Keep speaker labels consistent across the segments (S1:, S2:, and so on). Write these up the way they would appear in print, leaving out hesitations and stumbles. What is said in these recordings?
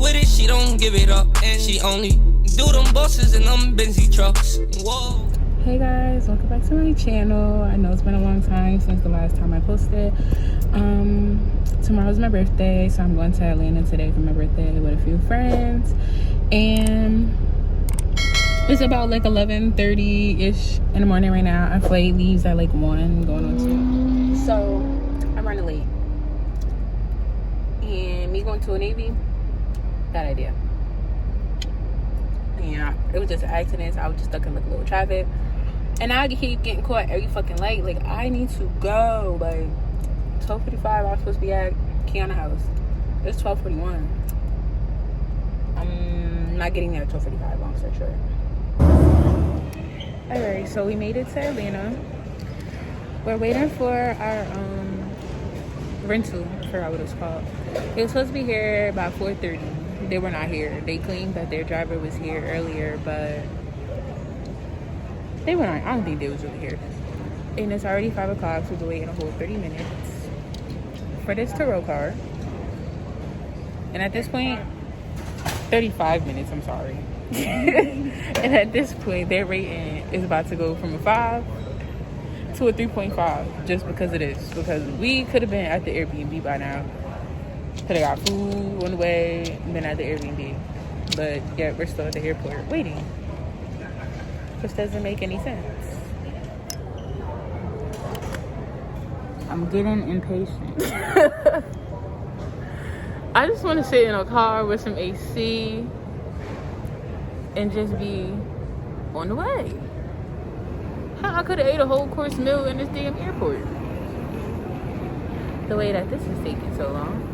S1: with it, she don't give it up. And she only do them bosses and them Benzie trucks. Whoa.
S2: Hey guys, welcome back to my channel. I know it's been a long time since the last time I posted. Tomorrow's my birthday, so I'm going to Atlanta today for my birthday with a few friends. And it's about like 11:30-ish in the morning right now. Our flight leaves at like 1 going on 2. So I'm running late. And me going to a Navy, bad idea. Yeah, it was just an accident. So I was just stuck in like a little traffic. And I keep getting caught every fucking light. Like, I need to go. Like, 12:45, I was supposed to be at Kiana House. It's 12:41. I'm not getting there at 12:45, long story short. Alright, so we made it to Atlanta. We're waiting for our rental. I forgot what it's called. It was supposed to be here by 4:30. They were not here. They claimed that their driver was here earlier, but they were not. I don't think they was really here. And it's already 5 o'clock, so we're waiting a whole 30 minutes for this Turo car. And at this point, 35 minutes, I'm sorry. And at this point, their rating is about to go from a 5 to a 3.5 just because of this. Because we could have been at the Airbnb by now. Could have got food on the way, been at the Airbnb. But yeah, we're still at the airport waiting. Which doesn't make any sense. I'm getting impatient. I just want to sit in a car with some AC and just be on the way. I could have ate a whole course meal in this damn airport. The way that this is taking so long.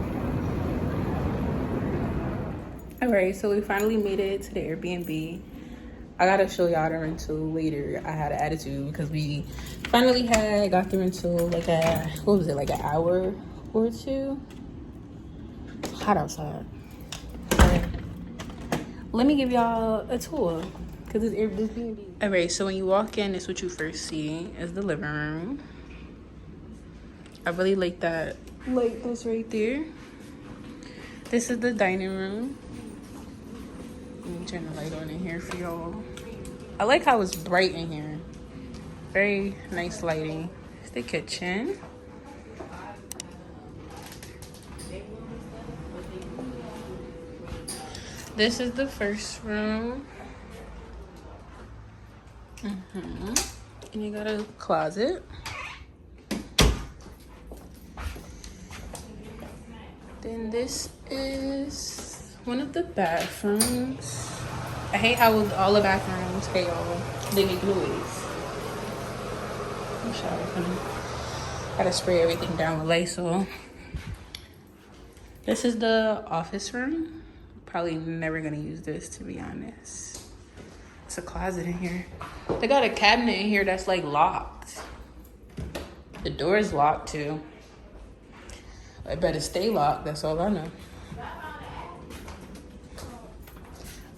S2: Alright, so we finally made it to the Airbnb. I gotta show y'all the rental later. I had an attitude because we finally got the rental like like an hour or two. Hot outside. But let me give y'all a tour because it's Airbnb. Alright, so when you walk in, it's what you first see is the living room. I really like that light that's right there. This is the dining room. Let me turn the light on in here for y'all. I like how it's bright in here. Very nice lighting. It's the kitchen. This is the first room. And you got a closet. Then this is one of the bathrooms. I hate how all the bathrooms, hey y'all, they make noise. I'm sorry, gotta spray everything down with Lysol. This is the office room. Probably never gonna use this, to be honest. It's a closet in here. They got a cabinet in here that's like locked. The door is locked too. I better stay locked, that's all I know.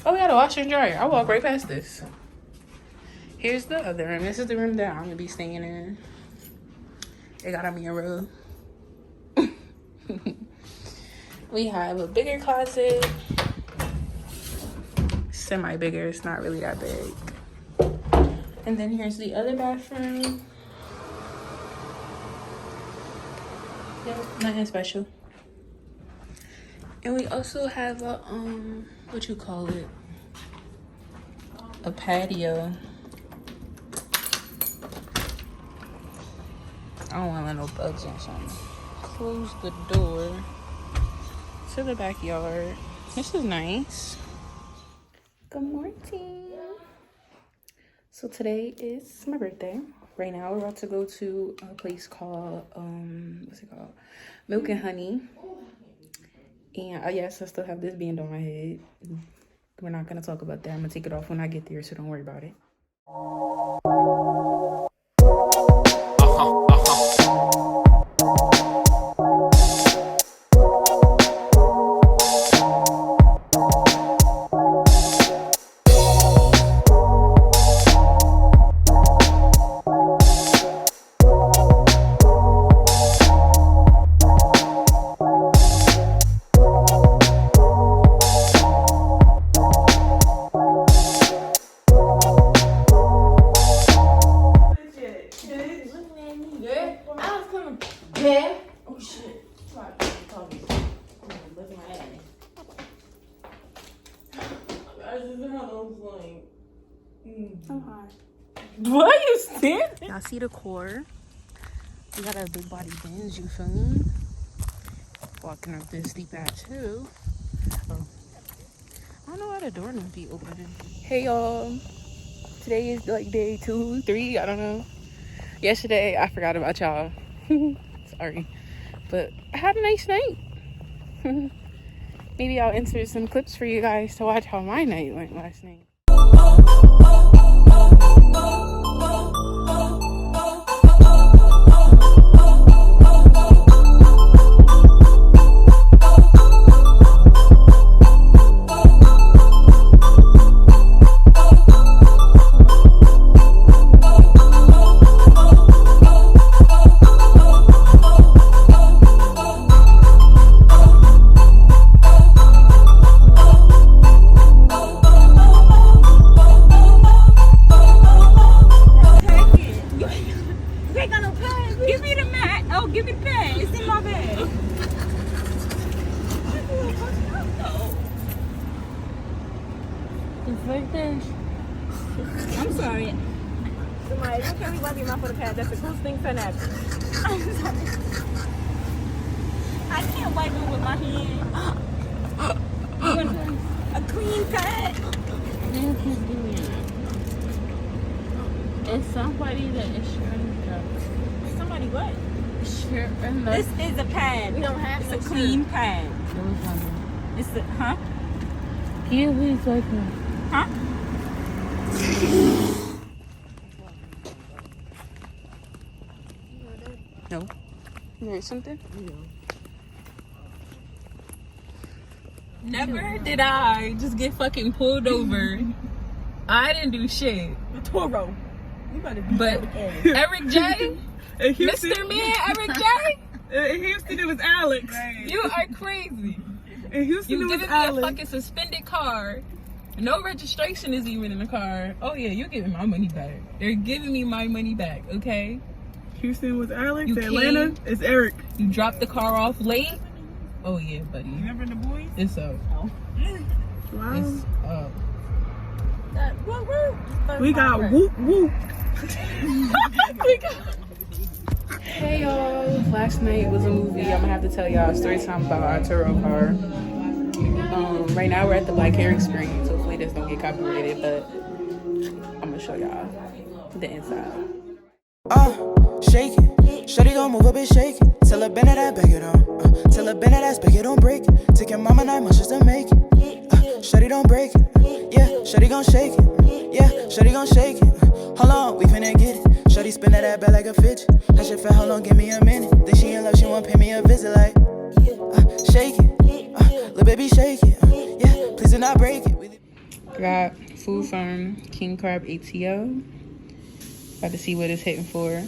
S2: Oh, we got a washer and dryer. I walk right past this. Here's the other room. This is the room that I'm gonna be staying in. It got a mirror. We have a bigger closet. Semi-bigger, it's not really that big. And then here's the other bathroom. Yep, nothing special. And we also have a what you call it, a patio. I don't want to let no bugs in something. Close the door to the backyard. This is nice. Good morning. So today is my birthday. Right now we're about to go to a place called what's it called, Milk and Honey. And yes, I still have this band on my head. We're not gonna talk about that. I'm gonna take it off when I get there, so don't worry about it. hair. Oh shit. Sorry, I'm look at my ass. I'm hot. What are you standing? Y'all see the core? We got a big body Benz, you feel me? Walking up this steep ass hill. Oh. I don't know why the door not be open. Hey y'all. Today is like day 2, 3, I don't know. Yesterday I forgot about y'all. Sorry. But I had a nice night. Maybe I'll insert some clips for you guys to watch how my night went last night.
S3: I'm sorry. Somebody, don't carry my mouth for the pad. That's the coolest thing to happen. I'm sorry. I can't wipe it with my hand. A clean pad.
S2: It's somebody that is sharing the
S3: Somebody what?
S2: sharing the.
S3: This is a pad. We don't have it's a clean pad. It's a huh?
S2: He was like
S3: huh?
S2: No. You heard something? Never did I just get fucking pulled over. I didn't do shit.
S3: Toro. You better be
S2: but Eric J, Mr. Man, Eric J.
S4: In Houston, it was Alex.
S2: Right. You are crazy.
S4: In Houston,
S2: you
S4: it was
S2: giving
S4: Alex.
S2: me a fucking suspended car. No registration is even in the car. Oh yeah, you're giving my money back. They're giving me my money back, okay?
S4: Houston was Alex.
S2: You
S4: Atlanta is Eric.
S2: You dropped the car off late. Oh yeah, buddy.
S4: You remember the boys?
S2: It's up.
S4: Oh. Wow.
S2: It's up.
S4: We got whoop whoop.
S2: Hey y'all, last night was a movie. I'm gonna have to tell y'all a story time about our Turo car. Right now we're at the Black Hair Experience. Hopefully this don't get copyrighted, but I'm gonna show y'all the inside.
S5: Shake it. Shorty gon' move a bit, shake it. Tell her bend it, I beg it on. Tell her bend it, ass, beg it, don't break it. Take your mama 9 months just to make it. Shorty don't break it. Yeah, shorty gon' shake it. Yeah, shorty gon' shake it. Hold on, we finna get it. Shorty spin that back like a fidget. I should fat, hold on, give me a minute. Then she in love, she won't pay me a visit like. Shake it. Little baby, shake it. Yeah, please do not break it.
S2: I got food from King Crab ATL. About to see what it's hitting for.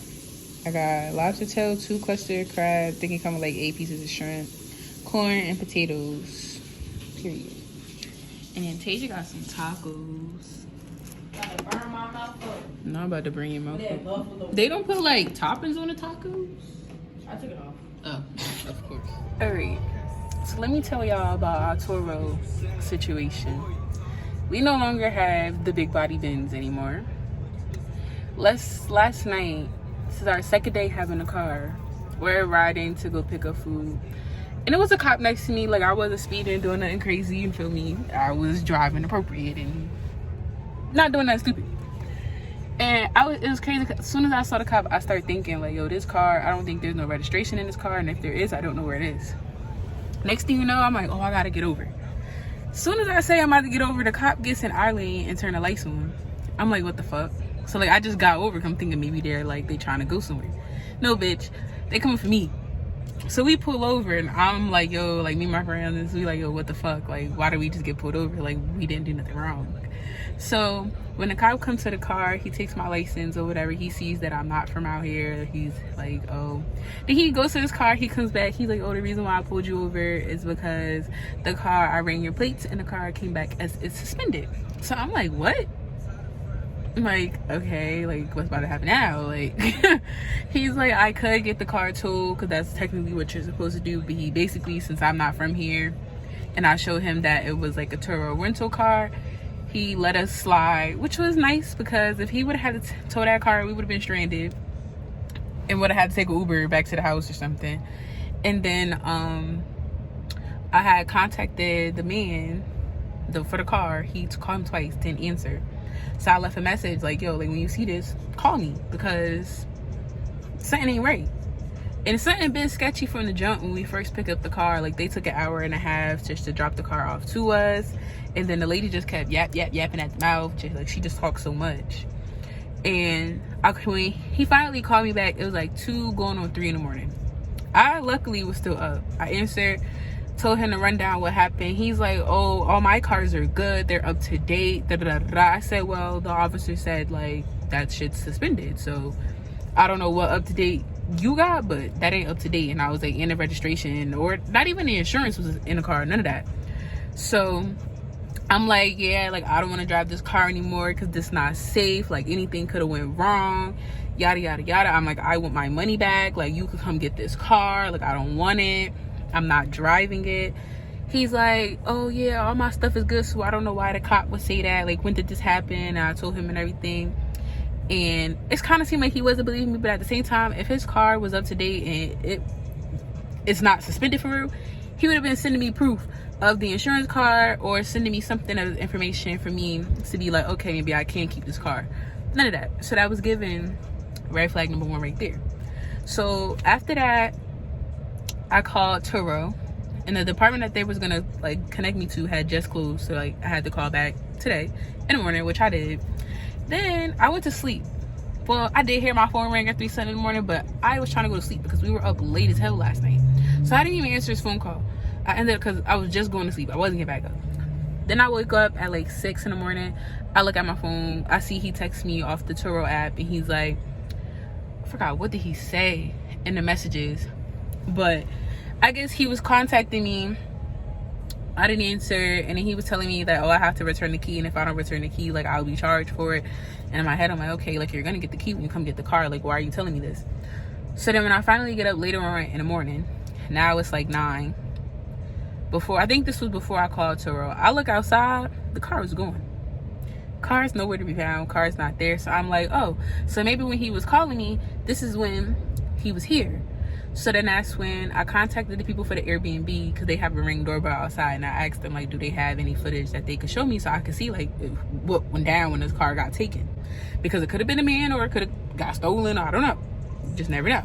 S2: I got lobster tail, 2 cluster crab. They can come with like 8 pieces of shrimp, corn, and potatoes. Period. And then Tasia got some tacos.
S3: Gotta burn my mouth up.
S2: No, I'm about to bring your mouth up. They don't put like toppings on the tacos?
S3: I took it off.
S2: Oh, of course. Alright. So let me tell y'all about our Turo situation. We no longer have the big body bins anymore. Last night, this is our second day having a car. We're riding to go pick up food. And it was a cop next to me. Like, I wasn't speeding, doing nothing crazy, you feel me? I was driving appropriate and not doing nothing stupid. And it was crazy. As soon as I saw the cop, I started thinking, like, yo, this car, I don't think there's no registration in this car. And if there is, I don't know where it is. Next thing you know, I'm like, oh, I gotta get over. As soon as I say I'm about to get over, the cop gets in our lane and turn the lights on. I'm like, what the fuck? So like I just got over, I'm thinking maybe they're like they trying to go somewhere. No, bitch, they coming for me. So we pull over and I'm like, yo, like me and my friends, we like, yo, what the fuck? Like, why did we just get pulled over? Like, we didn't do nothing wrong. So when the cop comes to the car, he takes my license or whatever. He sees that I'm not from out here. He's like, oh. Then he goes to his car. He comes back. He's like, oh, the reason why I pulled you over is because the car, I ran your plates and the car came back as it's suspended. So I'm like, what? I'm like, okay, like, what's about to happen now? Like, he's like, I could get the car towed because that's technically what you're supposed to do. But he basically, since I'm not from here, and I showed him that it was like a Turo rental car, he let us slide, which was nice because if he would have had to tow that car, we would have been stranded and would have had to take an Uber back to the house or something. And then I had contacted the man for the car. He called him twice, didn't answer. So I left a message like, yo, like when you see this, call me because something ain't right. And something been sketchy from the jump when we first picked up the car. Like they took an hour and a half just to drop the car off to us. And then the lady just kept yapping at the mouth. Just, like she just talked so much. And when he finally called me back, it was like 2 going on 3 in the morning. I luckily was still up. I answered, told him to run down what happened. He's like, oh, all my cars are good, they're up to date, da da da da. I said, well, the officer said like that shit's suspended, so I don't know what up to date you got, but that ain't up to date. And I was like, in the registration, or not even the insurance was in the car, none of that. So I'm like, yeah, like I don't want to drive this car anymore because this not safe, like anything could have went wrong, yada yada yada. I'm like, I want my money back, like you could come get this car, like I don't want it, I'm not driving it. He's like, oh yeah, all my stuff is good, so I don't know why the cop would say that, like when did this happen? And I told him and everything, and it's kind of seemed like he wasn't believing me. But at the same time, if his car was up to date and it's not suspended for real, he would have been sending me proof of the insurance card or sending me something of information for me to be like, okay, maybe I can keep this car. None of that. So that was given red flag number 1 right there. So after that, I called Turo, and the department that they was gonna like connect me to had just closed, so like I had to call back today in the morning, which I did. Then I went to sleep. Well, I did hear my phone ring at 3 in the morning, but I was trying to go to sleep because we were up late as hell last night, so I didn't even answer his phone call. I ended up, because I was just going to sleep, I wasn't getting back up. Then I wake up at like 6 in the morning. I look at my phone, I see he texts me off the Turo app, and he's like, I forgot what did he say in the messages, but I guess he was contacting me. I didn't answer, and then he was telling me that, oh, I have to return the key, and if I don't return the key, like I'll be charged for it. And in my head I'm like, okay, like you're gonna get the key when you come get the car, like why are you telling me this? So then when I finally get up later on in the morning, now it's like 9, I think this was before I called Turo, I look outside, the car was gone. Car's nowhere to be found, car's not there. So I'm like, oh, so maybe when he was calling me, this is when he was here. So then that's when I contacted the people for the Airbnb, because they have a Ring doorbell outside, and I asked them like, do they have any footage that they could show me so I could see like what went down when this car got taken, because it could have been a man or it could have got stolen, I don't know, just never know.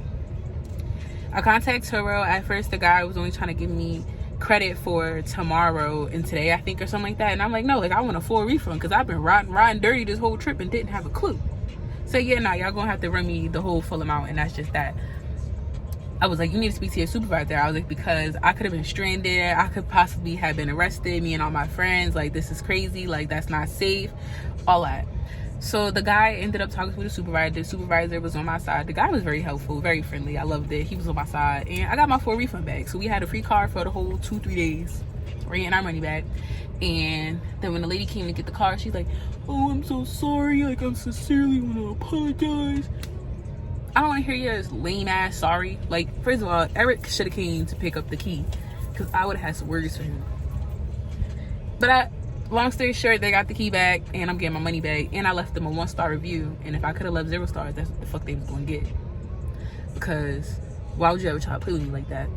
S2: I contacted Turo. At first the guy was only trying to give me credit for tomorrow and today, I think, or something like that, and I'm like, no, like I want a full refund because I've been riding dirty this whole trip and didn't have a clue. So yeah, nah, y'all gonna have to run me the whole full amount, and that's just that. I was like, you need to speak to your supervisor. I was like, because I could have been stranded, I could possibly have been arrested, me and all my friends, like this is crazy, like that's not safe, all that. So the guy ended up talking to the supervisor. The supervisor was on my side. The guy was very helpful, very friendly. I loved it. He was on my side, and I got my full refund back. So we had a free car for the whole 2-3 days. We're getting our money back. And then when the lady came to get the car, she's like, oh, I'm so sorry, like I sincerely want to apologize. I don't want to hear your lame ass sorry. Like, first of all, Eric should have came to pick up the key, because I would have had some words for him. But long story short, they got the key back, and I'm getting my money back, and I left them a 1-star review. And if I could have left 0 stars, that's what the fuck they was gonna get. Because why would you ever try to play with me like that?